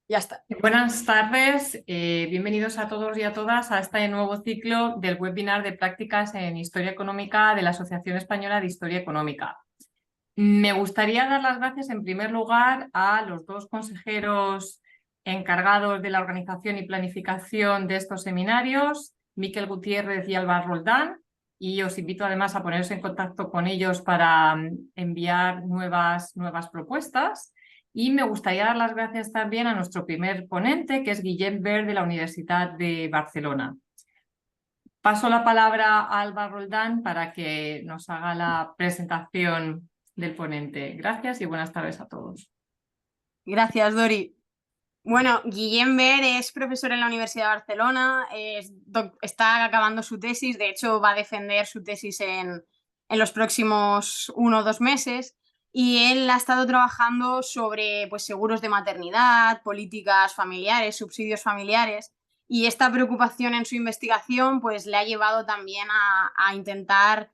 Ya está. Buenas tardes, bienvenidos a todos y a todas a este nuevo ciclo del webinar de prácticas en Historia Económica de la Asociación Española de Historia Económica. Me gustaría dar las gracias en primer lugar a los dos consejeros encargados de la organización y planificación de estos seminarios, Miquel Gutiérrez y Alba Roldán, y os invito además a poneros en contacto con ellos para enviar nuevas propuestas. Y me gustaría dar las gracias también a nuestro primer ponente, que es Guillem Ver de la Universidad de Barcelona. Paso la palabra a Alba Roldán para que nos haga la presentación del ponente. Gracias y buenas tardes a todos. Gracias, Dori. Bueno, Guillem Ver es profesor en la Universidad de Barcelona, está acabando su tesis, de hecho va a defender su tesis en los próximos 1 o 2 meses, y él ha estado trabajando sobre seguros de maternidad, políticas familiares, subsidios familiares, y esta preocupación en su investigación le ha llevado también a intentar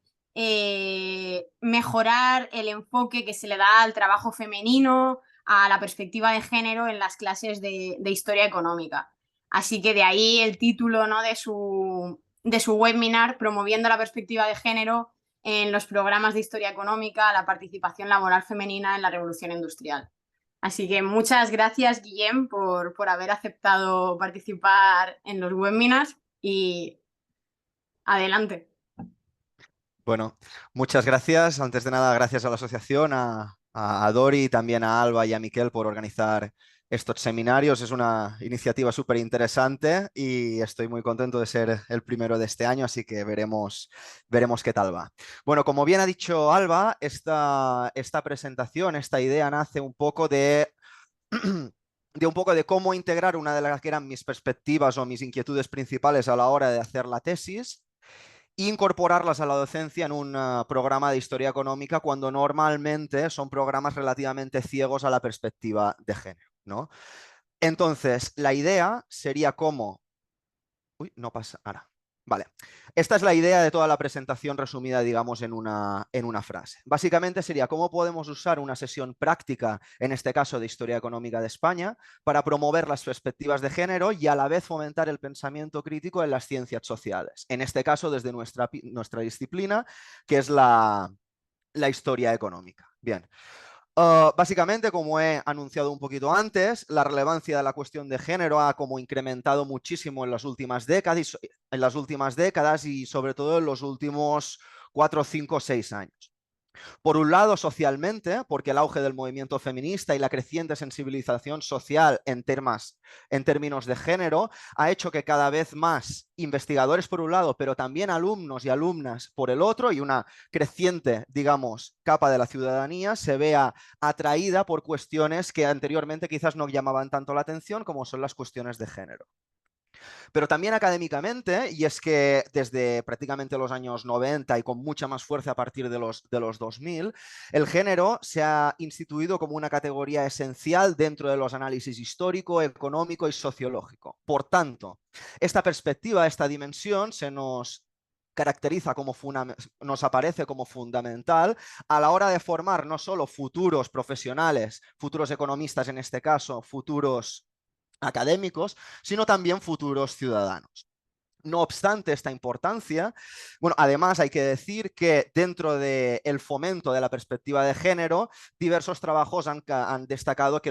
mejorar el enfoque que se le da al trabajo femenino, a la perspectiva de género en las clases de historia económica. Así que de ahí el título, ¿no?, de su webinar, promoviendo la perspectiva de género en los programas de historia económica, la participación laboral femenina en la revolución industrial. Así que muchas gracias, Guillem, por haber aceptado participar en los webinars y adelante. Bueno, muchas gracias. Antes de nada, gracias a la asociación, a Dori y también a Alba y a Miquel por organizar estos seminarios. Es una iniciativa súper interesante y estoy muy contento de ser el primero de este año, así que veremos qué tal va. Bueno, como bien ha dicho Alba, esta presentación, esta idea nace un poco de cómo integrar una de las que eran mis perspectivas o mis inquietudes principales a la hora de hacer la tesis, incorporarlas a la docencia en un programa de historia económica cuando normalmente son programas relativamente ciegos a la perspectiva de género, ¿no? Entonces, la idea sería cómo... Uy, no pasa... Ahora. Vale. Esta es la idea de toda la presentación resumida, digamos, en una frase. Básicamente sería cómo podemos usar una sesión práctica, en este caso de Historia Económica de España, para promover las perspectivas de género y a la vez fomentar el pensamiento crítico en las ciencias sociales. En este caso, desde nuestra disciplina, que es la historia económica. Bien. Básicamente, como he anunciado un poquito antes, la relevancia de la cuestión de género ha como incrementado muchísimo en las últimas décadas y sobre todo en los últimos 4, 5, 6 años. Por un lado, socialmente, porque el auge del movimiento feminista y la creciente sensibilización social en términos de género ha hecho que cada vez más investigadores por un lado, pero también alumnos y alumnas por el otro, y una creciente, digamos, capa de la ciudadanía se vea atraída por cuestiones que anteriormente quizás no llamaban tanto la atención, como son las cuestiones de género. Pero también académicamente, y es que desde prácticamente los años 90 y con mucha más fuerza a partir de los 2000, el género se ha instituido como una categoría esencial dentro de los análisis histórico, económico y sociológico. Por tanto, esta perspectiva, esta dimensión se nos caracteriza nos aparece como fundamental a la hora de formar no solo futuros profesionales, futuros economistas en este caso, futuros académicos, sino también futuros ciudadanos. No obstante esta importancia, bueno, además hay que decir que dentro del fomento de la perspectiva de género, diversos trabajos han destacado que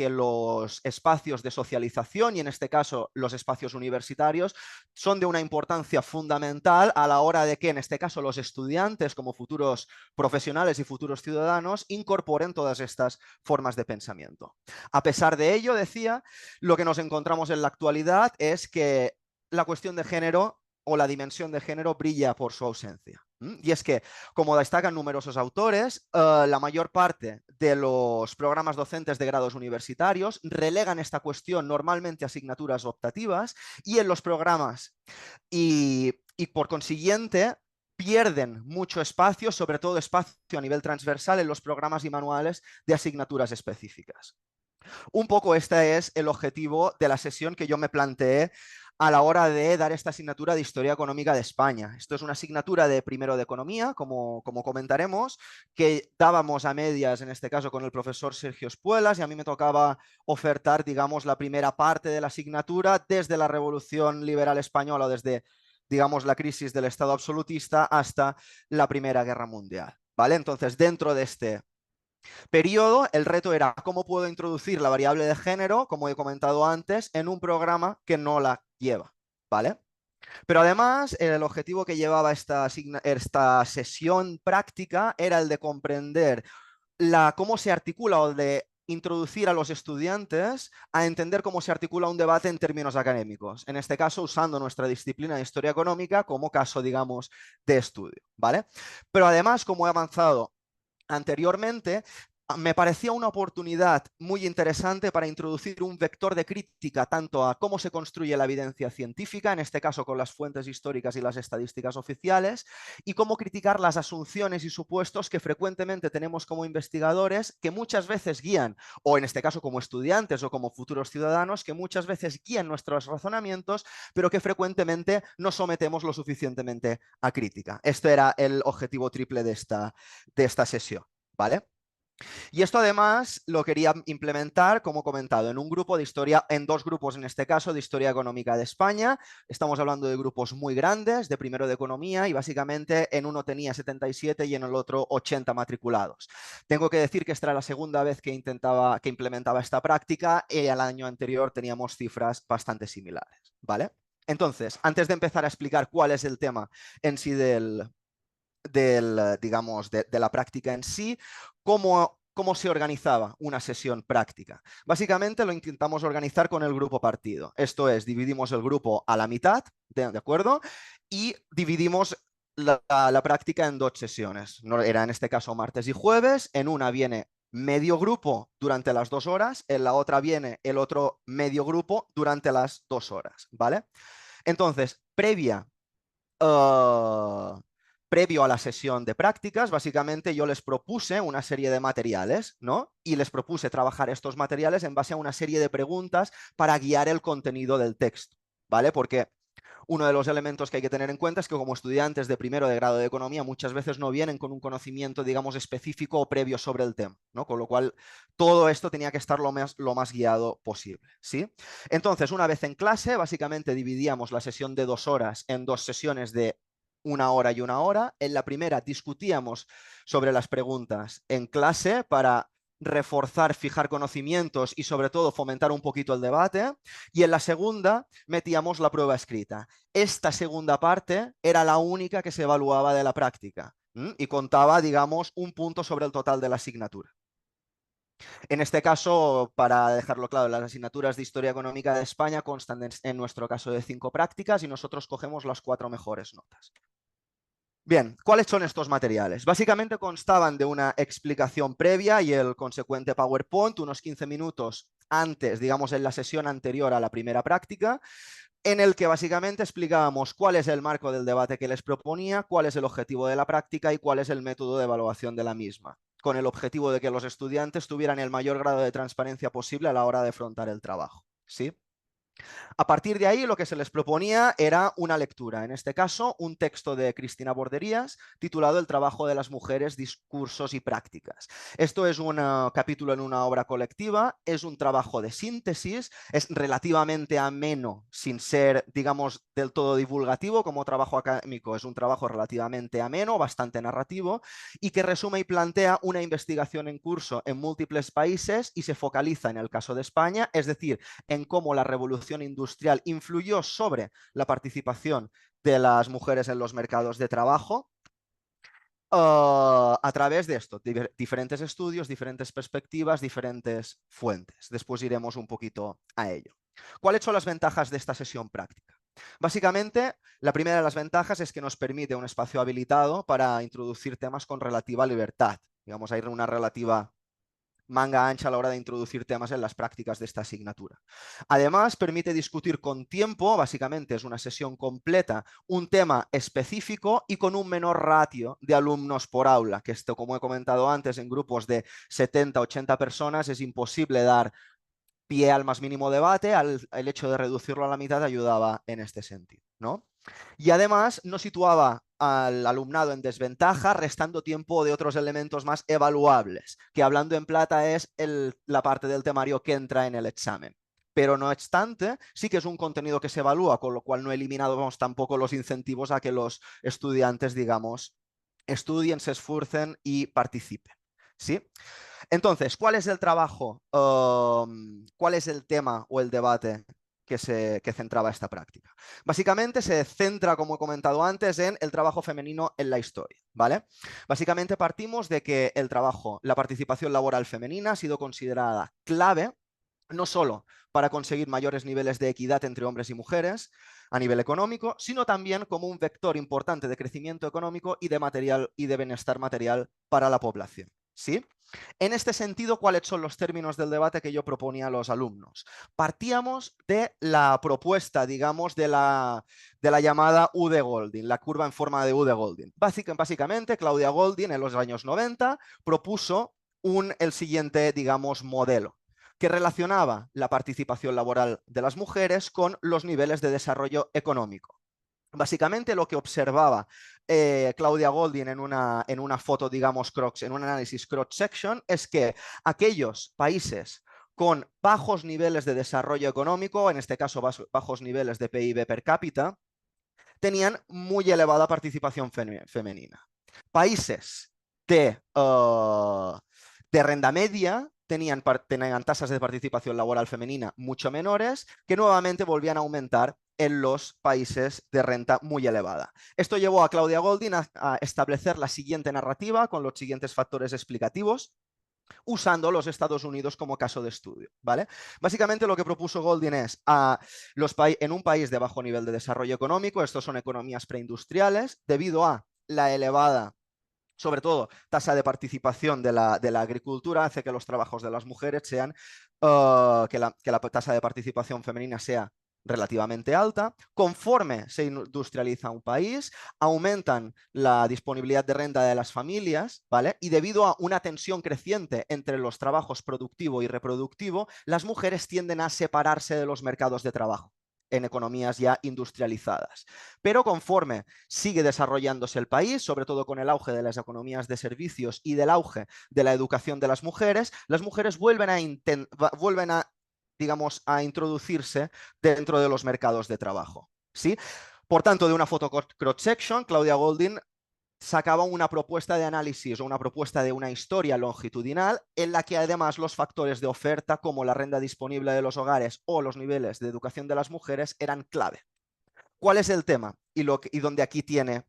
los espacios de socialización, y en este caso los espacios universitarios, son de una importancia fundamental a la hora de que, en este caso, los estudiantes, como futuros profesionales y futuros ciudadanos, incorporen todas estas formas de pensamiento. A pesar de ello, decía, lo que nos encontramos en la actualidad es que la cuestión de género o la dimensión de género brilla por su ausencia. Y es que, como destacan numerosos autores, la mayor parte de los programas docentes de grados universitarios relegan esta cuestión normalmente a asignaturas optativas, y en los programas y por consiguiente pierden mucho espacio, sobre todo espacio a nivel transversal, en los programas y manuales de asignaturas específicas. Un poco este es el objetivo de la sesión que yo me planteé a la hora de dar esta asignatura de Historia Económica de España. Esto es una asignatura de primero de Economía, como comentaremos, que dábamos a medias, en este caso con el profesor Sergio Espuelas, y a mí me tocaba ofertar, digamos, la primera parte de la asignatura desde la Revolución Liberal Española o desde, digamos, la crisis del Estado absolutista hasta la Primera Guerra Mundial, ¿vale? Entonces, dentro de este periodo, el reto era cómo puedo introducir la variable de género, como he comentado antes, en un programa que no la lleva, ¿vale? Pero además, el objetivo que llevaba esta sesión práctica era el de comprender cómo se articula o de introducir a los estudiantes a entender cómo se articula un debate en términos académicos, en este caso usando nuestra disciplina de historia económica como caso, digamos, de estudio, ¿vale? Pero además, como he avanzado anteriormente, me parecía una oportunidad muy interesante para introducir un vector de crítica tanto a cómo se construye la evidencia científica, en este caso con las fuentes históricas y las estadísticas oficiales, y cómo criticar las asunciones y supuestos que frecuentemente tenemos como investigadores, que muchas veces guían, o en este caso como estudiantes o como futuros ciudadanos, que muchas veces guían nuestros razonamientos, pero que frecuentemente no sometemos lo suficientemente a crítica. Este era el objetivo triple de esta sesión, ¿vale? Y esto además lo quería implementar, como he comentado, en un grupo de historia, en dos grupos en este caso, de historia económica de España. Estamos hablando de grupos muy grandes, de primero de economía, y básicamente en uno tenía 77 y en el otro 80 matriculados. Tengo que decir que esta era la segunda vez que implementaba esta práctica, y el año anterior teníamos cifras bastante similares, ¿vale? Entonces, antes de empezar a explicar cuál es el tema en sí digamos, de la práctica en sí, cómo se organizaba una sesión práctica. Básicamente lo intentamos organizar con el grupo partido. Esto es, dividimos el grupo a la mitad, ¿de acuerdo? Y dividimos la práctica en dos sesiones. No, era en este caso martes y jueves. En una viene medio grupo durante las 2 horas, en la otra viene el otro medio grupo durante las 2 horas, ¿vale? Entonces, previo a la sesión de prácticas, básicamente yo les propuse una serie de materiales, ¿no? Y les propuse trabajar estos materiales en base a una serie de preguntas para guiar el contenido del texto, ¿vale? Porque uno de los elementos que hay que tener en cuenta es que como estudiantes de primero de grado de economía muchas veces no vienen con un conocimiento, digamos, específico o previo sobre el tema, ¿no? Con lo cual todo esto tenía que estar lo más guiado posible, ¿sí? Entonces, una vez en clase, básicamente dividíamos la sesión de 2 horas en 2 sesiones de 1 hora y 1 hora. En la primera discutíamos sobre las preguntas en clase para reforzar, fijar conocimientos y sobre todo fomentar un poquito el debate. Y en la segunda metíamos la prueba escrita. Esta segunda parte era la única que se evaluaba de la práctica y contaba, digamos, un punto sobre el total de la asignatura. En este caso, para dejarlo claro, las asignaturas de Historia Económica de España constan en nuestro caso de 5 prácticas y nosotros cogemos las 4 mejores notas. Bien, ¿cuáles son estos materiales? Básicamente constaban de una explicación previa y el consecuente PowerPoint, unos 15 minutos antes, digamos en la sesión anterior a la primera práctica, en el que básicamente explicábamos cuál es el marco del debate que les proponía, cuál es el objetivo de la práctica y cuál es el método de evaluación de la misma, con el objetivo de que los estudiantes tuvieran el mayor grado de transparencia posible a la hora de afrontar el trabajo, ¿sí? A partir de ahí, lo que se les proponía era una lectura, en este caso, un texto de Cristina Borderías titulado El trabajo de las mujeres, discursos y prácticas. Esto es un capítulo en una obra colectiva, es un trabajo de síntesis, es relativamente ameno, sin ser, digamos, del todo divulgativo como trabajo académico, es un trabajo relativamente ameno, bastante narrativo, y que resume y plantea una investigación en curso en múltiples países y se focaliza en el caso de España, es decir, en cómo la revolución industrial influyó sobre la participación de las mujeres en los mercados de trabajo a través de esto, diferentes estudios, diferentes perspectivas, diferentes fuentes. Después iremos un poquito a ello. ¿Cuáles son las ventajas de esta sesión práctica? Básicamente, la primera de las ventajas es que nos permite un espacio habilitado para introducir temas con relativa libertad. Digamos, hay una relativa manga ancha a la hora de introducir temas en las prácticas de esta asignatura. Además, permite discutir con tiempo, básicamente es una sesión completa, un tema específico y con un menor ratio de alumnos por aula, que esto, como he comentado antes, en grupos de 70-80 personas es imposible dar pie al más mínimo debate, el hecho de reducirlo a la mitad ayudaba en este sentido, ¿no? Y además no situaba al alumnado en desventaja, restando tiempo de otros elementos más evaluables, que hablando en plata es la parte del temario que entra en el examen. Pero no obstante, sí que es un contenido que se evalúa, con lo cual no eliminamos tampoco los incentivos a que los estudiantes, digamos, estudien, se esfuercen y participen. ¿Sí? Entonces, ¿cuál es el trabajo? ¿Cuál es el tema o el debate que centraba esta práctica? Básicamente se centra, como he comentado antes, en el trabajo femenino en la historia, ¿vale? Básicamente partimos de que el trabajo, la participación laboral femenina ha sido considerada clave no solo para conseguir mayores niveles de equidad entre hombres y mujeres a nivel económico, sino también como un vector importante de crecimiento económico y de bienestar material para la población. ¿Sí? En este sentido, ¿cuáles son los términos del debate que yo proponía a los alumnos? Partíamos de la propuesta, digamos, de la llamada U de Golding, la curva en forma de U de Golding. Básicamente, Claudia Golding en los años 90 propuso el siguiente, digamos, modelo que relacionaba la participación laboral de las mujeres con los niveles de desarrollo económico. Básicamente lo que observaba Claudia Golding en una foto, digamos, en un análisis cross-section, es que aquellos países con bajos niveles de desarrollo económico, en este caso bajos niveles de PIB per cápita, tenían muy elevada participación femenina. Países de renta media tenían tasas de participación laboral femenina mucho menores, que nuevamente volvían a aumentar en los países de renta muy elevada. Esto llevó a Claudia Golding a establecer la siguiente narrativa con los siguientes factores explicativos, usando los Estados Unidos como caso de estudio, ¿vale? Básicamente lo que propuso Golding es en un país de bajo nivel de desarrollo económico, estos son economías preindustriales, debido a la elevada, sobre todo, tasa de participación de la agricultura, hace que los trabajos de las mujeres sean, que la tasa de participación femenina sea relativamente alta. Conforme se industrializa un país, aumentan la disponibilidad de renta de las familias, ¿vale? Y debido a una tensión creciente entre los trabajos productivo y reproductivo, las mujeres tienden a separarse de los mercados de trabajo en economías ya industrializadas. Pero conforme sigue desarrollándose el país, sobre todo con el auge de las economías de servicios y del auge de la educación de las mujeres vuelven a, digamos, a introducirse dentro de los mercados de trabajo. ¿Sí? Por tanto, de una foto cross-section, Claudia Golding sacaba una propuesta de análisis o una propuesta de una historia longitudinal en la que además los factores de oferta como la renta disponible de los hogares o los niveles de educación de las mujeres eran clave. ¿Cuál es el tema? Y donde aquí tiene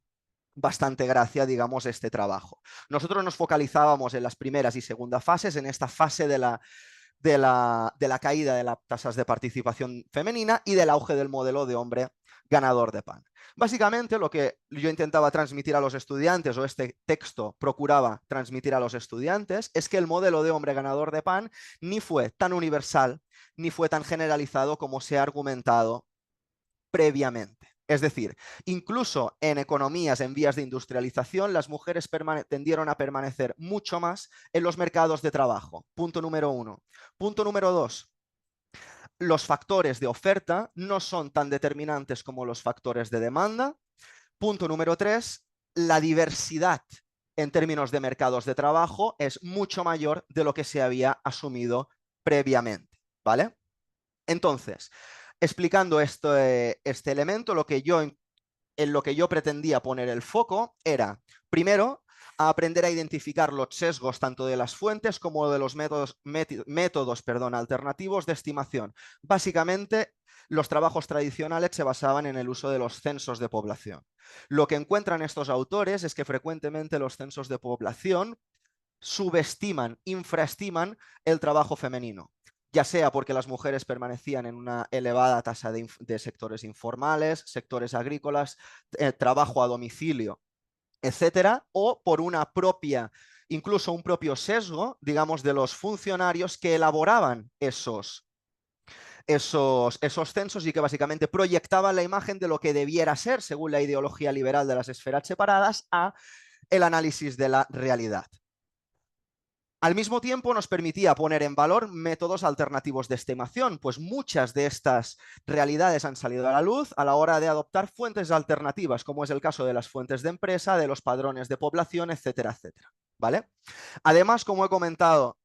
bastante gracia, digamos, este trabajo. Nosotros nos focalizábamos en las primeras y segundas fases, en esta fase de la caída de las tasas de participación femenina y del auge del modelo de hombre ganador de pan. Básicamente lo que yo intentaba transmitir a los estudiantes, o este texto procuraba transmitir a los estudiantes, es que el modelo de hombre ganador de pan ni fue tan universal ni fue tan generalizado como se ha argumentado previamente. Es decir, incluso en economías en vías de industrialización, las mujeres tendieron a permanecer mucho más en los mercados de trabajo. Punto número 1. Punto número 2. Los factores de oferta no son tan determinantes como los factores de demanda. Punto número 3. La diversidad en términos de mercados de trabajo es mucho mayor de lo que se había asumido previamente. ¿Vale? Entonces, explicando este elemento, en lo que yo pretendía poner el foco era, primero, a aprender a identificar los sesgos tanto de las fuentes como de los métodos alternativos de estimación. Básicamente, los trabajos tradicionales se basaban en el uso de los censos de población. Lo que encuentran estos autores es que frecuentemente los censos de población subestiman, infraestiman el trabajo femenino, ya sea porque las mujeres permanecían en una elevada tasa de sectores informales, sectores agrícolas, trabajo a domicilio, etcétera, o por incluso un propio sesgo, digamos, de los funcionarios que elaboraban esos censos y que básicamente proyectaban la imagen de lo que debiera ser, según la ideología liberal de las esferas separadas, a el análisis de la realidad. Al mismo tiempo nos permitía poner en valor métodos alternativos de estimación, pues muchas de estas realidades han salido a la luz a la hora de adoptar fuentes alternativas, como es el caso de las fuentes de empresa, de los padrones de población, etcétera, etcétera. ¿Vale? Además, como he comentado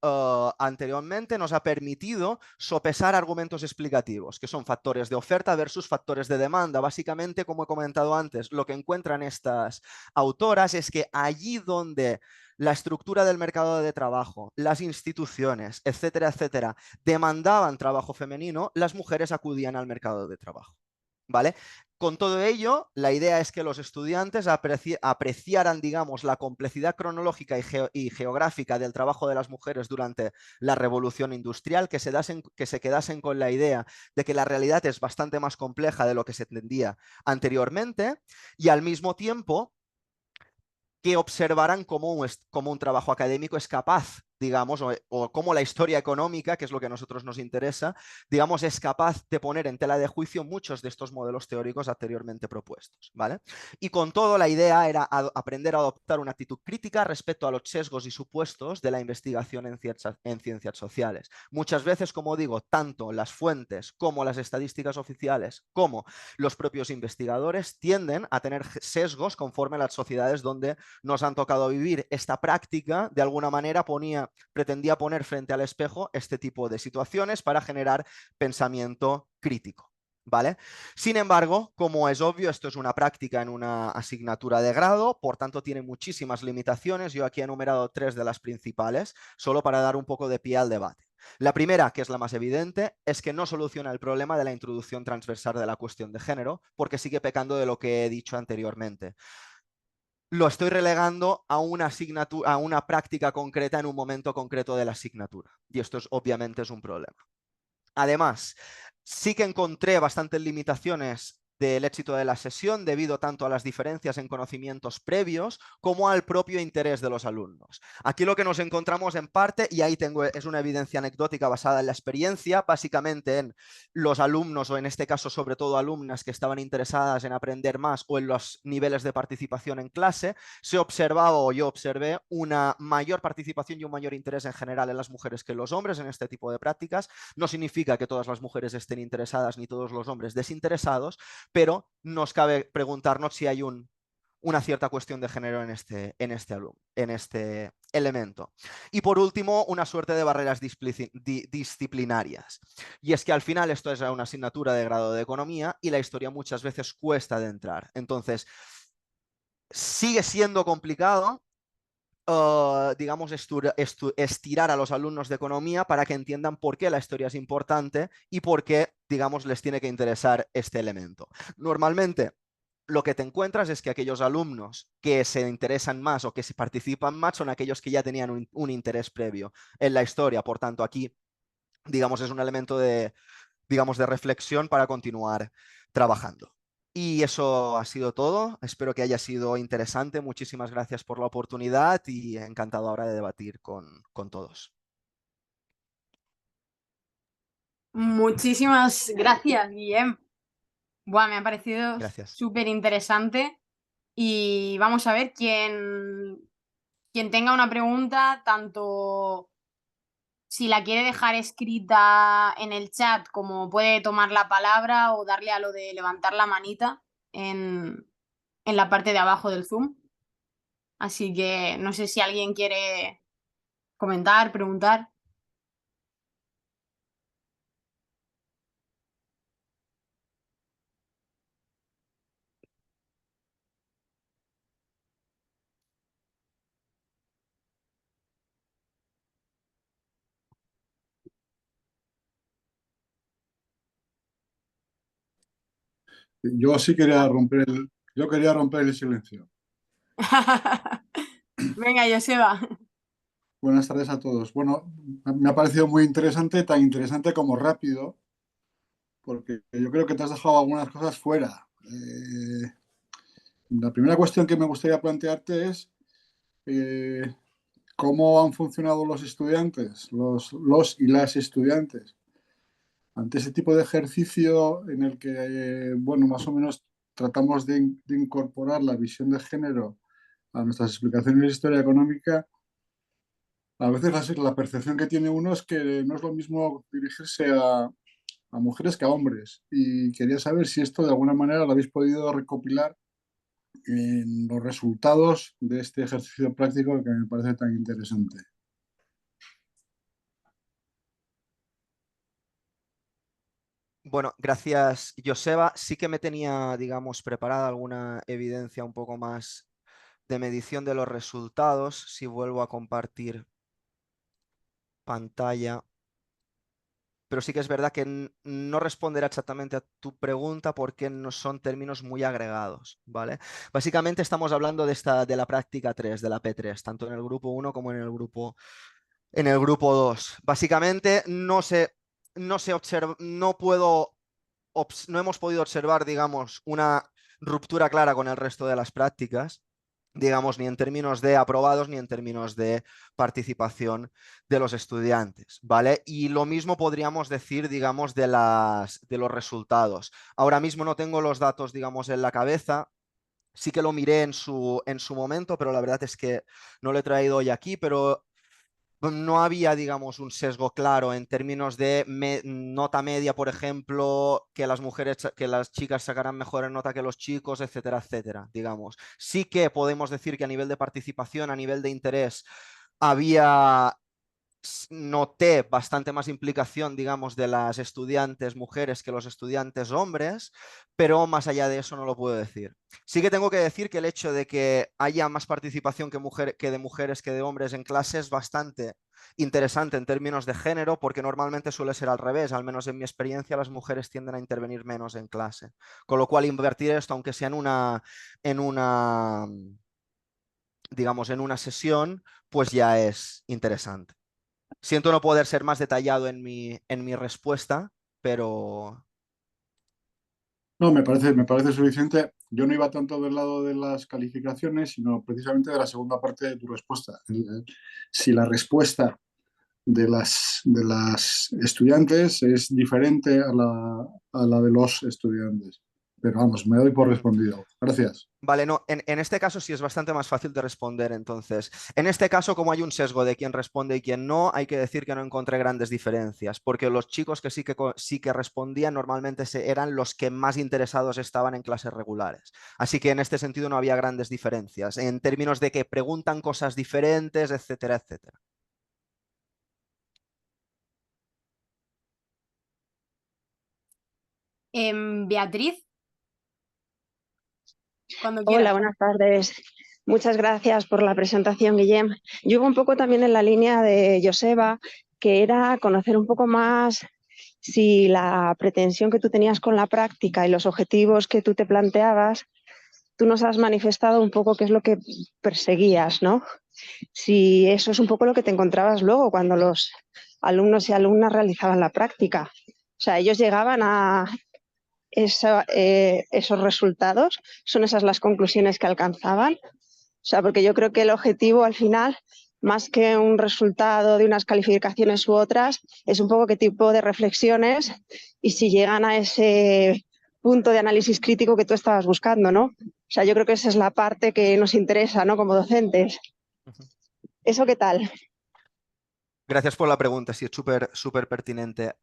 anteriormente, nos ha permitido sopesar argumentos explicativos, que son factores de oferta versus factores de demanda. Básicamente, como he comentado antes, lo que encuentran estas autoras es que allí donde la estructura del mercado de trabajo, las instituciones, etcétera, etcétera, demandaban trabajo femenino, las mujeres acudían al mercado de trabajo. ¿Vale? Con todo ello, la idea es que los estudiantes apreciaran, digamos, la complejidad cronológica y geográfica del trabajo de las mujeres durante la revolución industrial, que se quedasen con la idea de que la realidad es bastante más compleja de lo que se entendía anteriormente, y al mismo tiempo que observarán cómo un trabajo académico es capaz, digamos, o cómo la historia económica, que es lo que a nosotros nos interesa, digamos, es capaz de poner en tela de juicio muchos de estos modelos teóricos anteriormente propuestos, ¿vale? Y con todo, la idea era aprender a adoptar una actitud crítica respecto a los sesgos y supuestos de la investigación en ciencias sociales. Muchas veces, como digo, tanto las fuentes como las estadísticas oficiales, como los propios investigadores tienden a tener sesgos conforme a las sociedades donde nos han tocado vivir. Esta práctica, de alguna manera, pretendía poner frente al espejo este tipo de situaciones para generar pensamiento crítico. ¿Vale? Sin embargo, como es obvio, esto es una práctica en una asignatura de grado, por tanto tiene muchísimas limitaciones. Yo aquí he enumerado 3 de las principales, solo para dar un poco de pie al debate. La primera, que es la más evidente, es que no soluciona el problema de la introducción transversal de la cuestión de género, porque sigue pecando de lo que he dicho anteriormente. Lo estoy relegando a una práctica concreta en un momento concreto de la asignatura. Y esto obviamente es un problema. Además, sí que encontré bastantes limitaciones del éxito de la sesión debido tanto a las diferencias en conocimientos previos como al propio interés de los alumnos. Aquí lo que nos encontramos en parte, y ahí es una evidencia anecdótica basada en la experiencia, básicamente en los alumnos, o en este caso sobre todo alumnas que estaban interesadas en aprender más o en los niveles de participación en clase, se observaba, o yo observé, una mayor participación y un mayor interés en general en las mujeres que en los hombres en este tipo de prácticas. No significa que todas las mujeres estén interesadas ni todos los hombres desinteresados, pero nos cabe preguntarnos si hay una cierta cuestión de género en este elemento. Y por último, una suerte de barreras disciplinarias. Y es que al final esto es una asignatura de grado de economía y la historia muchas veces cuesta de entrar. Entonces, sigue siendo complicado, digamos, estirar a los alumnos de economía para que entiendan por qué la historia es importante y por qué, digamos, les tiene que interesar este elemento. Normalmente, lo que te encuentras es que aquellos alumnos que se interesan más o que se participan más son aquellos que ya tenían un interés previo en la historia. Por tanto, aquí, digamos, es un elemento digamos, de reflexión para continuar trabajando. Y eso ha sido todo. Espero que haya sido interesante. Muchísimas gracias por la oportunidad y encantado ahora de debatir con todos. Muchísimas gracias, Guillem. Buah, me ha parecido Gracias. súper interesante. Y vamos a ver, quien tenga una pregunta, tanto si la quiere dejar escrita en el chat, como puede tomar la palabra o darle a lo de levantar la manita en la parte de abajo del Zoom. Así que no sé si alguien quiere comentar, preguntar. Yo sí quería romper el silencio. Venga, Joseba. Buenas tardes a todos. Bueno, me ha parecido muy interesante, tan interesante como rápido, porque yo creo que te has dejado algunas cosas fuera. La primera cuestión que me gustaría plantearte es eh, cómo han funcionado los estudiantes, los y las estudiantes, ante ese tipo de ejercicio en el que, bueno, más o menos tratamos de incorporar la visión de género a nuestras explicaciones de historia económica. a veces la percepción que tiene uno es que no es lo mismo dirigirse a mujeres que a hombres. Y quería saber si esto de alguna manera lo habéis podido recopilar en los resultados de este ejercicio práctico que me parece tan interesante. Bueno, gracias, Joseba. Sí que me tenía, digamos, preparada alguna evidencia un poco más de medición de los resultados. Si vuelvo a compartir pantalla. Pero sí que es verdad que no responderá exactamente a tu pregunta porque no son términos muy agregados, ¿vale? Básicamente estamos hablando de la práctica 3, de la P3, tanto en el grupo 1 como en el grupo 2. Básicamente no se observa, no hemos podido observar, digamos, una ruptura clara con el resto de las prácticas, digamos, ni en términos de aprobados ni en términos de participación de los estudiantes, ¿vale? Y lo mismo podríamos decir, digamos, de los resultados. Ahora mismo no tengo los datos, digamos, en la cabeza. Sí que lo miré en su momento, pero la verdad es que no lo he traído hoy aquí, pero no había, digamos, un sesgo claro en términos de nota media, por ejemplo, que las chicas sacaran mejor nota que los chicos, etcétera, etcétera, digamos. Sí que podemos decir que a nivel de participación, a nivel de interés, noté bastante más implicación, digamos, de las estudiantes mujeres que los estudiantes hombres, pero más allá de eso no lo puedo decir. Sí que tengo que decir que el hecho de que haya más participación que de mujeres que de hombres en clase es bastante interesante en términos de género, porque normalmente suele ser al revés, al menos en mi experiencia las mujeres tienden a intervenir menos en clase. Con lo cual invertir esto, aunque sea digamos, en una sesión, pues ya es interesante. Siento no poder ser más detallado en mi respuesta, pero No, me parece suficiente. Yo no iba tanto del lado de las calificaciones, sino precisamente de la segunda parte de tu respuesta. Si la respuesta de las estudiantes es diferente a la de los estudiantes. Pero vamos, me doy por respondido. Gracias. vale, no, en este caso sí es bastante más fácil de responder. Entonces, en este caso, como hay un sesgo de quién responde y quién no, hay que decir que no encontré grandes diferencias, porque los chicos que sí que respondían normalmente eran los que más interesados estaban en clases regulares. Así que en este sentido no había grandes diferencias, en términos de que preguntan cosas diferentes, etcétera, etcétera. Beatriz, cuando Hola, quieras. buenas tardes. Muchas gracias por la presentación, Guillem. Yo iba un poco también en la línea de Joseba, que era conocer un poco más si la pretensión que tú tenías con la práctica y los objetivos que tú te planteabas, tú nos has manifestado un poco qué es lo que perseguías, ¿no? Si eso es un poco lo que te encontrabas luego cuando los alumnos y alumnas realizaban la práctica. O sea, ellos llegaban a esos resultados, son esas las conclusiones que alcanzaban. O sea, porque yo creo que el objetivo al final, más que un resultado de unas calificaciones u otras, es un poco qué tipo de reflexiones y si llegan a ese punto de análisis crítico que tú estabas buscando, ¿no? O sea, yo creo que esa es la parte que nos interesa, ¿no? Como docentes. ¿Eso qué tal? Gracias por la pregunta, sí, es súper, súper pertinente.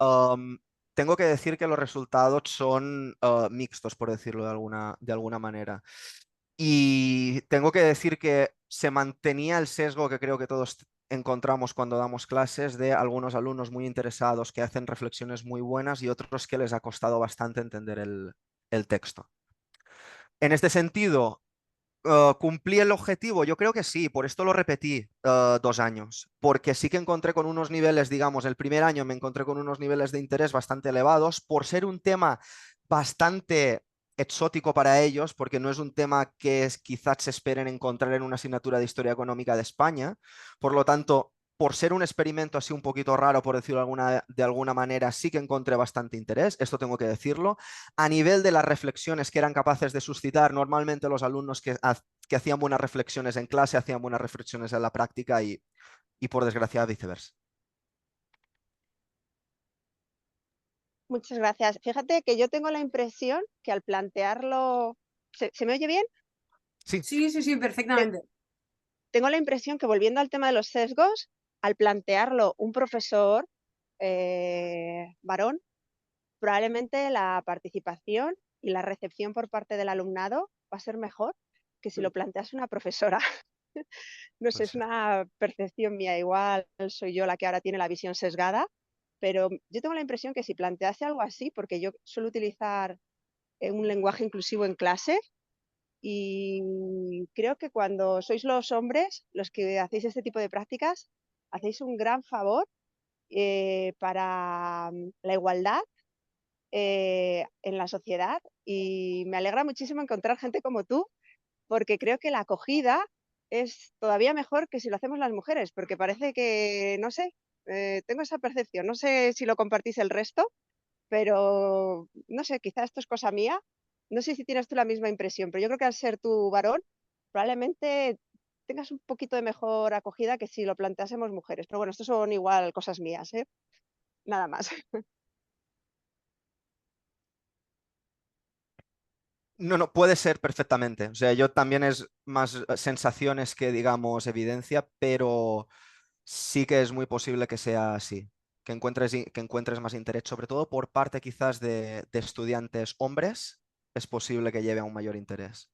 Tengo que decir que los resultados son mixtos, por decirlo de alguna manera. Y tengo que decir que se mantenía el sesgo que creo que todos encontramos cuando damos clases de algunos alumnos muy interesados que hacen reflexiones muy buenas y otros que les ha costado bastante entender el texto. En este sentido, ¿cumplí el objetivo? Yo creo que sí, por esto lo repetí 2 años, porque sí que encontré con unos niveles, digamos, el primer año me encontré con unos niveles de interés bastante elevados, por ser un tema bastante exótico para ellos, porque no es un tema que quizás se esperen encontrar en una asignatura de Historia Económica de España, por lo tanto, por ser un experimento así un poquito raro, por decirlo de alguna manera, sí que encontré bastante interés, esto tengo que decirlo. A nivel de las reflexiones que eran capaces de suscitar, normalmente los alumnos que hacían buenas reflexiones en clase hacían buenas reflexiones en la práctica y por desgracia viceversa. Muchas gracias. Fíjate que yo tengo la impresión que al plantearlo... ¿Se me oye bien? Sí. Sí, perfectamente. Tengo la impresión que volviendo al tema de los sesgos, al plantearlo un profesor varón, probablemente la participación y la recepción por parte del alumnado va a ser mejor que si lo plantease una profesora. No sé, Puede es ser. una percepción mía, igual soy yo la que ahora tiene la visión sesgada, pero yo tengo la impresión que si plantease algo así, porque yo suelo utilizar un lenguaje inclusivo en clase, y creo que cuando sois los hombres los que hacéis este tipo de prácticas, hacéis un gran favor para la igualdad en la sociedad, y me alegra muchísimo encontrar gente como tú, porque creo que la acogida es todavía mejor que si lo hacemos las mujeres, porque parece que, no sé, tengo esa percepción, no sé si lo compartís el resto, pero no sé, quizá esto es cosa mía, no sé si tienes tú la misma impresión, pero yo creo que al ser tú varón, probablemente tengas un poquito de mejor acogida que si lo planteásemos mujeres, pero bueno, esto son igual cosas mías, ¿eh? Nada más. No, no, puede ser perfectamente. O sea, yo también es más sensaciones que, digamos, evidencia, pero sí que es muy posible que sea así. Que encuentres más interés, sobre todo por parte quizás de estudiantes hombres, es posible que lleve a un mayor interés.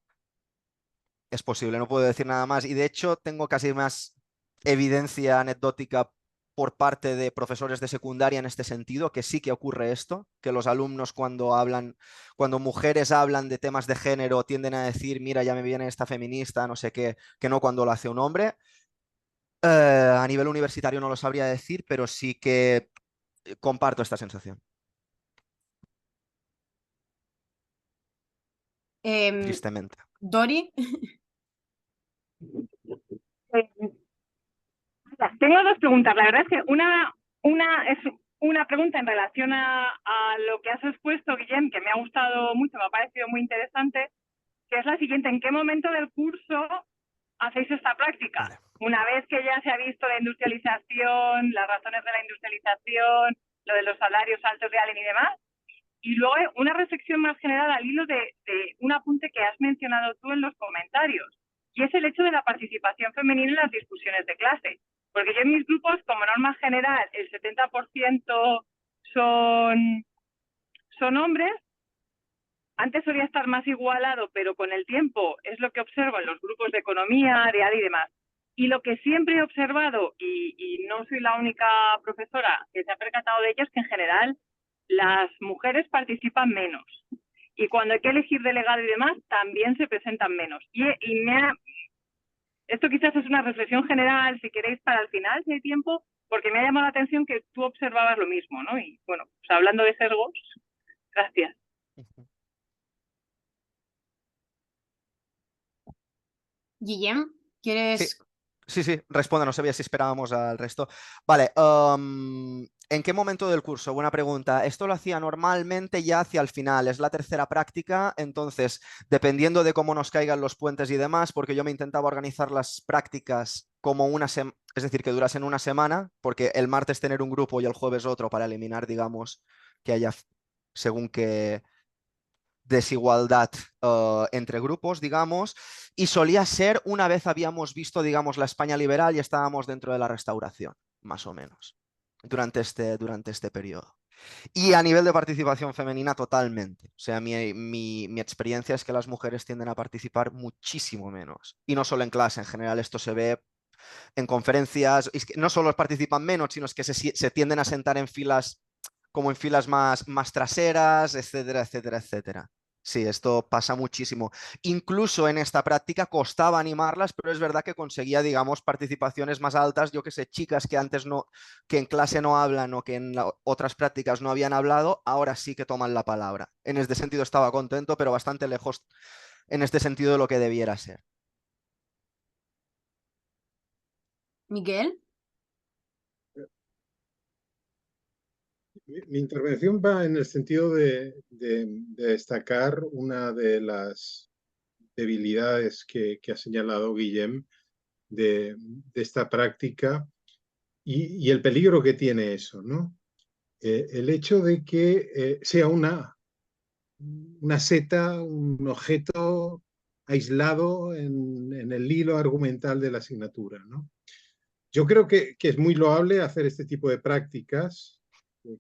Es posible, no puedo decir nada más. Y de hecho, tengo casi más evidencia anecdótica por parte de profesores de secundaria en este sentido, que sí que ocurre esto, que los alumnos cuando hablan, cuando mujeres hablan de temas de género, tienden a decir, mira, ya me viene esta feminista, no sé qué, que no cuando lo hace un hombre. A nivel universitario no lo sabría decir, pero sí que comparto esta sensación, tristemente. Dori, Eh, Tengo dos preguntas. La verdad es que una es una pregunta en relación a lo que has expuesto, Guillem, que me ha gustado mucho, me ha parecido muy interesante, que es la siguiente. ¿En qué momento del curso hacéis esta práctica? Vale. Una vez que ya se ha visto la industrialización, las razones de la industrialización, lo de los salarios altos de Allen y demás. Y luego una reflexión más general al hilo de un apunte que has mencionado tú en los comentarios, y es el hecho de la participación femenina en las discusiones de clase. Porque yo en mis grupos, como norma general, el 70% son hombres. Antes solía estar más igualado, pero con el tiempo es lo que observo en los grupos de economía, de AD y demás. Y lo que siempre he observado, y no soy la única profesora que se ha percatado de ello, es que en general las mujeres participan menos. Y cuando hay que elegir delegado y demás, también se presentan menos. Esto quizás es una reflexión general, si queréis, para el final, si hay tiempo, porque me ha llamado la atención que tú observabas lo mismo, ¿no? Y bueno, pues hablando de sesgos, gracias. Guillem, Sí, ¿quieres? sí, sí, responda, no sabía si esperábamos al resto. Vale, ¿en qué momento del curso? Buena pregunta. Esto lo hacía normalmente ya hacia el final, es la tercera práctica, entonces, dependiendo de cómo nos caigan los puentes y demás, porque yo me intentaba organizar las prácticas como una semana, es decir, que durasen una semana, porque el martes tener un grupo y el jueves otro para eliminar, digamos, que haya según qué desigualdad entre grupos, digamos, y solía ser una vez habíamos visto, digamos, la España liberal y estábamos dentro de la restauración, más o menos, durante este periodo. Y a nivel de participación femenina, totalmente. O sea, mi experiencia es que las mujeres tienden a participar muchísimo menos. Y no solo en clase, en general esto se ve en conferencias, es que no solo participan menos, sino es que se tienden a sentar en filas, como en filas más traseras, etcétera, etcétera, etcétera. Sí, esto pasa muchísimo. Incluso en esta práctica costaba animarlas, pero es verdad que conseguía, digamos, participaciones más altas. Yo que sé, chicas que antes no, que en clase no hablan o que en otras prácticas no habían hablado, ahora sí que toman la palabra. En este sentido estaba contento, pero bastante lejos en este sentido de lo que debiera ser. Miguel. Mi intervención va en el sentido de destacar una de las debilidades que ha señalado Guillem de esta práctica y el peligro que tiene eso, ¿no? El hecho de que sea una seta, un objeto aislado en el hilo argumental de la asignatura, ¿no? yo creo que es muy loable hacer este tipo de prácticas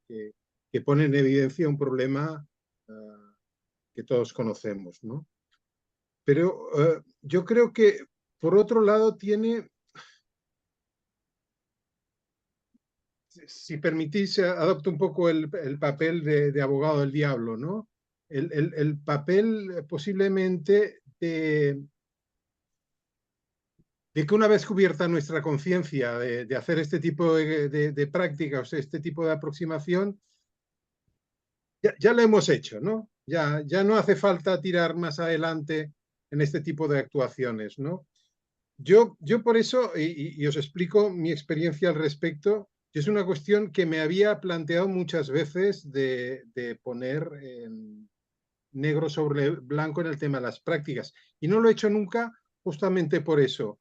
que ponen en evidencia un problema que todos conocemos, ¿no? Pero yo creo que, por otro lado, tiene, si permitís, adopto un poco el papel de abogado del diablo, ¿no? El papel posiblemente de que una vez cubierta nuestra conciencia de hacer este tipo de prácticas, este tipo de aproximación, ya lo hemos hecho, ¿no? Ya no hace falta tirar más adelante en este tipo de actuaciones, ¿no? Yo por eso, y os explico mi experiencia al respecto, es una cuestión que me había planteado muchas veces de poner en negro sobre blanco en el tema de las prácticas. Y no lo he hecho nunca justamente por eso.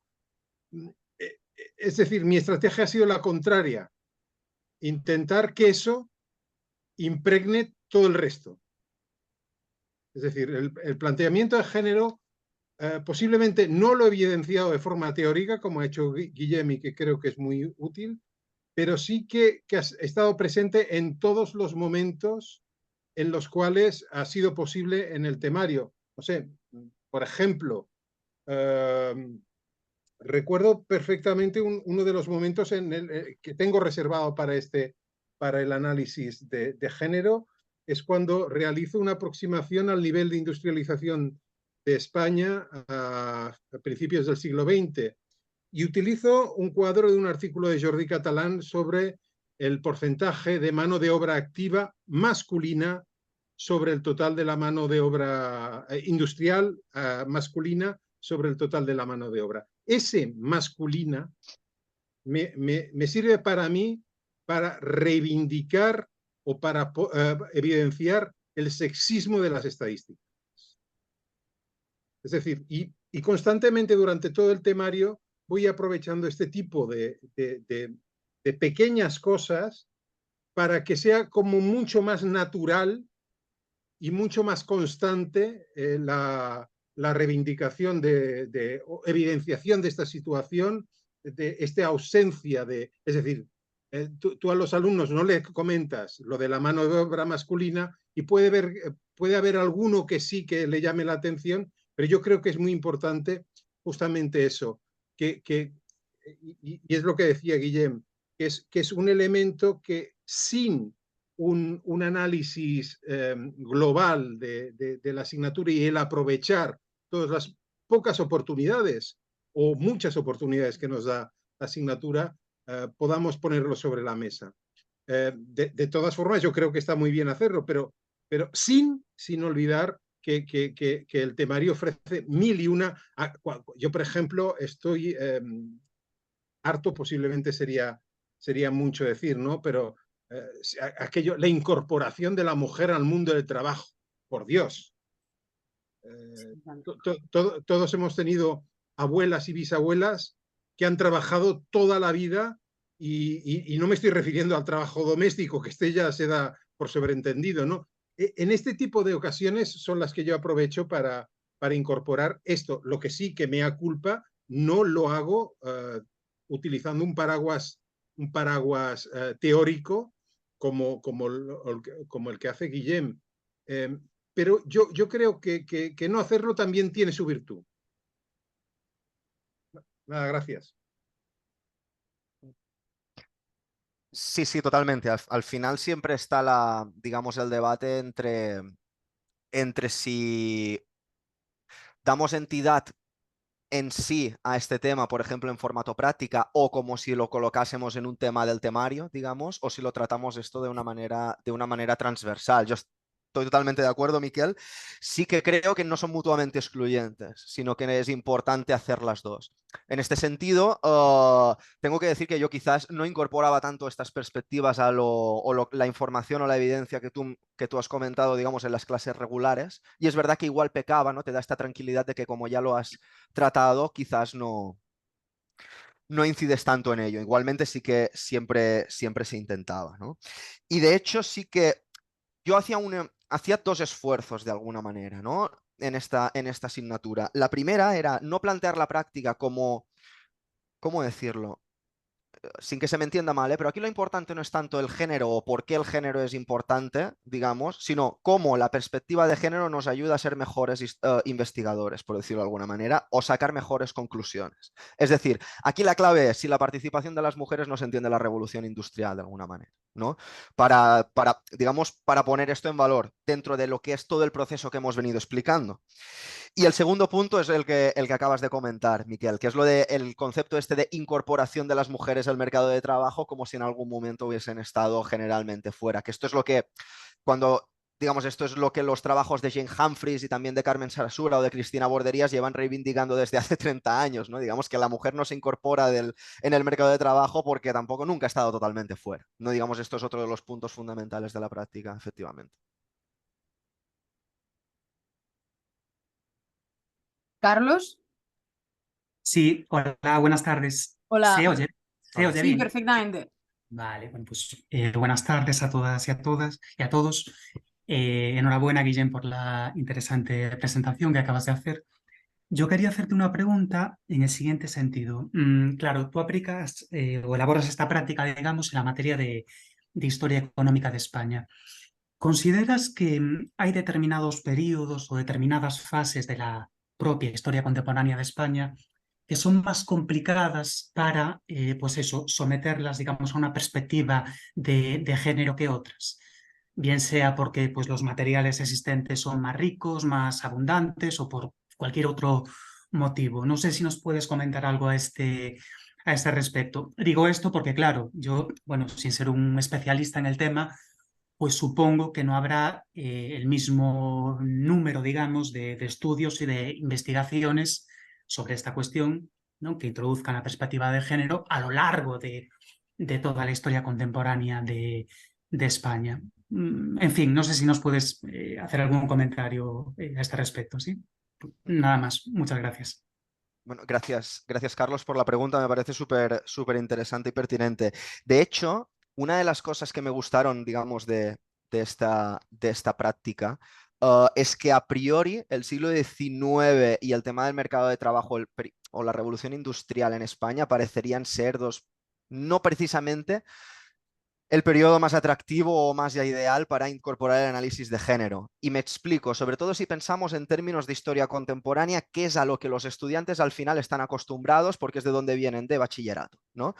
Es decir, mi estrategia ha sido la contraria, intentar que eso impregne todo el resto. Es decir, el planteamiento de género posiblemente no lo he evidenciado de forma teórica, como ha hecho Guillem, y que creo que es muy útil, pero sí que ha estado presente en todos los momentos en los cuales ha sido posible en el temario. No sé, por ejemplo, recuerdo perfectamente uno de los momentos que tengo reservado para el análisis de género, es cuando realizo una aproximación al nivel de industrialización de España a principios del siglo XX y utilizo un cuadro de un artículo de Jordi Catalán sobre el porcentaje de mano de obra activa masculina sobre el total de la mano de obra industrial masculina sobre el total de la mano de obra. Ese masculina me sirve para mí para reivindicar o para evidenciar el sexismo de las estadísticas. Es decir, y constantemente durante todo el temario voy aprovechando este tipo de pequeñas cosas para que sea como mucho más natural y mucho más constante la reivindicación de evidenciación de esta situación, de esta ausencia de... Es decir, tú a los alumnos no le comentas lo de la mano de obra masculina y puede haber alguno que sí que le llame la atención, pero yo creo que es muy importante justamente eso, y es lo que decía Guillem, que es un elemento que sin un análisis global de la asignatura y el aprovechar todas las pocas oportunidades o muchas oportunidades que nos da la asignatura, podamos ponerlo sobre la mesa. De todas formas, yo creo que está muy bien hacerlo, pero sin olvidar que el temario ofrece mil y una. Yo, por ejemplo, estoy harto, posiblemente sería mucho decir, ¿no? Pero la incorporación de la mujer al mundo del trabajo, por Dios. Todos hemos tenido abuelas y bisabuelas que han trabajado toda la vida y no me estoy refiriendo al trabajo doméstico, que ya se da por sobreentendido, ¿no? En este tipo de ocasiones son las que yo aprovecho para incorporar esto. Lo que sí que me da culpa, no lo hago utilizando un paraguas teórico como el que hace Guillem. Pero yo creo que no hacerlo también tiene su virtud. Nada, gracias. Sí, sí, totalmente. Al final siempre está digamos, el debate entre si damos entidad en sí a este tema, por ejemplo, en formato práctica, o como si lo colocásemos en un tema del temario, digamos, o si lo tratamos esto de una manera transversal. Yo estoy totalmente de acuerdo, Miquel. Sí que creo que no son mutuamente excluyentes, sino que es importante hacer las dos. En este sentido, tengo que decir que yo quizás no incorporaba tanto estas perspectivas a la información o la evidencia que tú has comentado, digamos, en las clases regulares. Y es verdad que igual pecaba, ¿no? Te da esta tranquilidad de que como ya lo has tratado, quizás no incides tanto en ello. Igualmente sí que siempre se intentaba, ¿no? Y de hecho sí que yo hacía dos esfuerzos de alguna manera, ¿no? En esta asignatura. La primera era no plantear la práctica como, ¿cómo decirlo? sin que se me entienda mal, pero aquí lo importante no es tanto el género o por qué el género es importante, digamos, sino cómo la perspectiva de género nos ayuda a ser mejores investigadores, por decirlo de alguna manera, o sacar mejores conclusiones. Es decir, aquí la clave es si la participación de las mujeres no se entiende la revolución industrial de alguna manera, ¿no? Digamos, para poner esto en valor dentro de lo que es todo el proceso que hemos venido explicando. Y el segundo punto es el que acabas de comentar, Miquel, que es lo del concepto este de incorporación de las mujeres al mercado de trabajo como si en algún momento hubiesen estado generalmente fuera. Que esto es lo que, digamos, esto es lo que los trabajos de Jane Humphries y también de Carmen Sarasura o de Cristina Borderías llevan reivindicando desde hace 30 años, ¿no? Digamos que la mujer no se incorpora en el mercado de trabajo porque tampoco nunca ha estado totalmente fuera. No, digamos, esto es otro de los puntos fundamentales de la práctica, efectivamente. Carlos, Sí, hola, buenas tardes. ¿Se hola. oye? ¿Se Hola. oye Sí, bien? perfectamente. Vale, bueno, pues buenas tardes a todas y a todas y a todos. Enhorabuena, Guillem, por la interesante presentación que acabas de hacer. Yo quería hacerte una pregunta en el siguiente sentido. Claro, tú aplicas o elaboras esta práctica, digamos, en la materia de historia económica de España. ¿Consideras que hay determinados periodos o determinadas fases de la propia historia contemporánea de España que son más complicadas para, pues eso, someterlas, digamos, a una perspectiva de género que otras? Bien sea porque pues, los materiales existentes son más ricos, más abundantes o por cualquier otro motivo. No sé si nos puedes comentar algo a este respecto. Digo esto porque, claro, yo, bueno, sin ser un especialista en el tema, pues supongo que no habrá el mismo número, digamos, de estudios y de investigaciones sobre esta cuestión, ¿no? Que introduzcan la perspectiva de género a lo largo de toda la historia contemporánea de España. En fin, no sé si nos puedes hacer algún comentario a este respecto, ¿sí? Nada más, muchas gracias. Bueno, gracias Carlos por la pregunta, me parece súper interesante y pertinente. De hecho, una de las cosas que me gustaron, digamos, de esta práctica es que a priori el siglo XIX y el tema del mercado de trabajo o la revolución industrial en España parecerían ser dos, no precisamente el periodo más atractivo o más ya ideal para incorporar el análisis de género. Y me explico, sobre todo si pensamos en términos de historia contemporánea, qué es a lo que los estudiantes al final están acostumbrados porque es de donde vienen, de bachillerato, ¿no?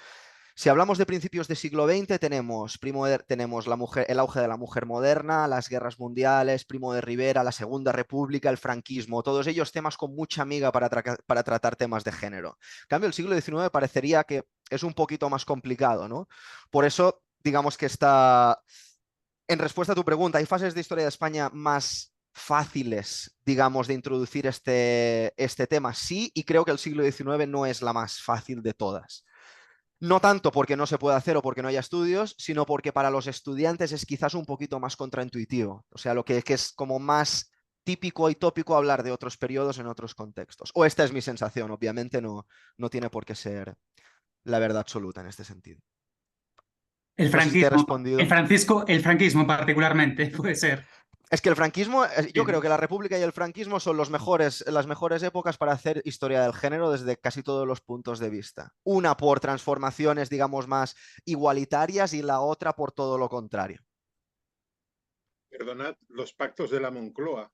Si hablamos de principios del siglo XX, tenemos el auge de la mujer moderna, las guerras mundiales, Primo de Rivera, la Segunda República, el franquismo, todos ellos temas con mucha miga para tratar temas de género. En cambio, el siglo XIX parecería que es un poquito más complicado, ¿no? Por eso, digamos que está... En respuesta a tu pregunta, ¿hay fases de historia de España más fáciles, digamos, de introducir este tema? Sí, y creo que el siglo XIX no es la más fácil de todas. No tanto porque no se puede hacer o porque no haya estudios, sino porque para los estudiantes es quizás un poquito más contraintuitivo. O sea, lo que es como más típico y tópico hablar de otros periodos en otros contextos. O esta es mi sensación, obviamente no tiene por qué ser la verdad absoluta en este sentido. El No sé si te he franquismo, respondido. el franquismo particularmente, puede ser. Es que el franquismo, yo creo Sí. que la República y el franquismo son las mejores épocas para hacer historia del género desde casi todos los puntos de vista. Una por transformaciones, digamos, más igualitarias y la otra por todo lo contrario. Perdonad, los pactos de la Moncloa,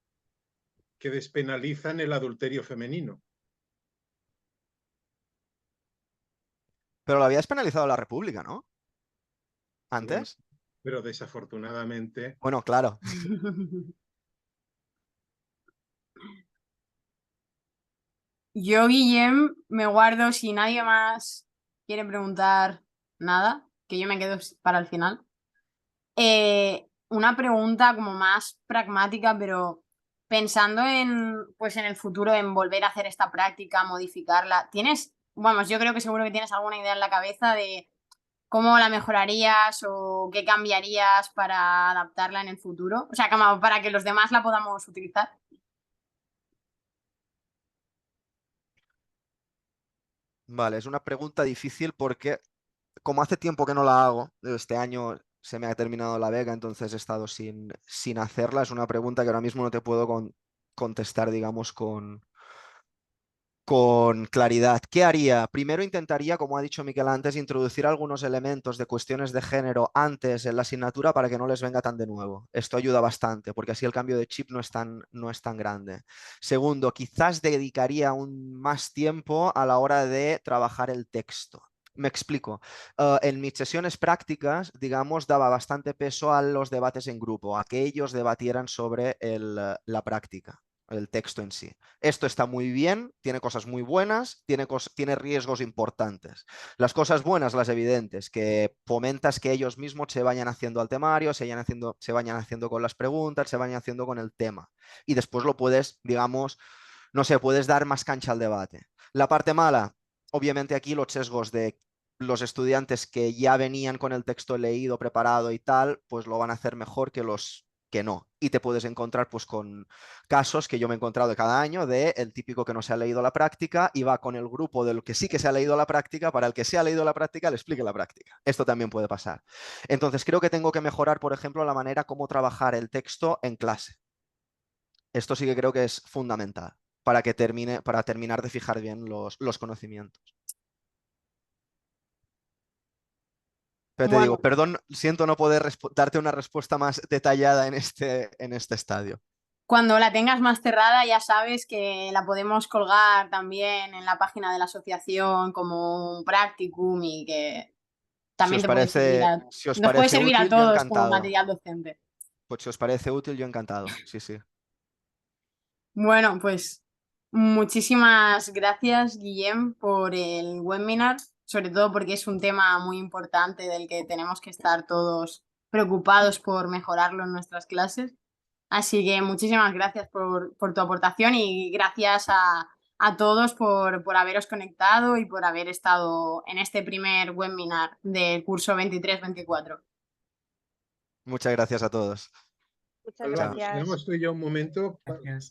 que despenalizan el adulterio femenino. Pero lo había despenalizado la República, ¿no? Bueno, ¿Antes? pero desafortunadamente, Bueno, claro. Yo, Guillem, me guardo si nadie más quiere preguntar nada, que yo me quedo para el final. Una pregunta como más pragmática, pero pensando pues en el futuro, en volver a hacer esta práctica, modificarla, vamos, yo creo que seguro que tienes alguna idea en la cabeza de cómo la mejorarías o qué cambiarías para adaptarla en el futuro, o sea, como para que los demás la podamos utilizar. Vale, es una pregunta difícil porque como hace tiempo que no la hago, este año se me ha terminado la beca, entonces he estado sin hacerla. Es una pregunta que ahora mismo no te puedo contestar, digamos, con claridad. ¿Qué haría? Primero intentaría, como ha dicho Miquel antes, introducir algunos elementos de cuestiones de género antes en la asignatura para que no les venga tan de nuevo. Esto ayuda bastante, porque así el cambio de chip no es tan grande. Segundo, quizás dedicaría más tiempo a la hora de trabajar el texto. Me explico. En mis sesiones prácticas, digamos, daba bastante peso a los debates en grupo, a que ellos debatieran sobre la práctica, el texto en sí. Esto está muy bien, tiene cosas muy buenas, tiene riesgos importantes. Las cosas buenas, las evidentes, que fomentas que ellos mismos se vayan haciendo al temario, se vayan haciendo con las preguntas, se vayan haciendo con el tema. Y después lo puedes, digamos, no sé, puedes dar más cancha al debate. La parte mala, obviamente aquí los sesgos de los estudiantes que ya venían con el texto leído, preparado y tal, pues lo van a hacer mejor que los que no. Y te puedes encontrar pues con casos que yo me he encontrado de cada año de el típico que no se ha leído la práctica y va con el grupo del que sí que se ha leído la práctica para el que se ha leído la práctica le explique la práctica. Esto también puede pasar. Entonces creo que tengo que mejorar, por ejemplo, la manera como trabajar el texto en clase. Esto sí que creo que es fundamental para terminar de fijar bien los conocimientos. Pero te digo, Bueno, perdón, siento no poder darte una respuesta más detallada en este estadio. cuando la tengas más cerrada ya sabes que la podemos colgar también en la página de la asociación como un practicum y que también te puede servir Si os nos puede parece servir a útil, yo todos como encantado. material docente. Pues si os parece útil, yo encantado. Sí, sí. Bueno, pues muchísimas gracias, Guillem, por el webinar, sobre todo porque es un tema muy importante del que tenemos que estar todos preocupados por mejorarlo en nuestras clases. Así que muchísimas gracias por tu aportación y gracias a todos por haberos conectado y por haber estado en este primer webinar del curso 23-24. Muchas gracias a todos. Muchas Alba, gracias. tenemos tú y yo un momento. Gracias.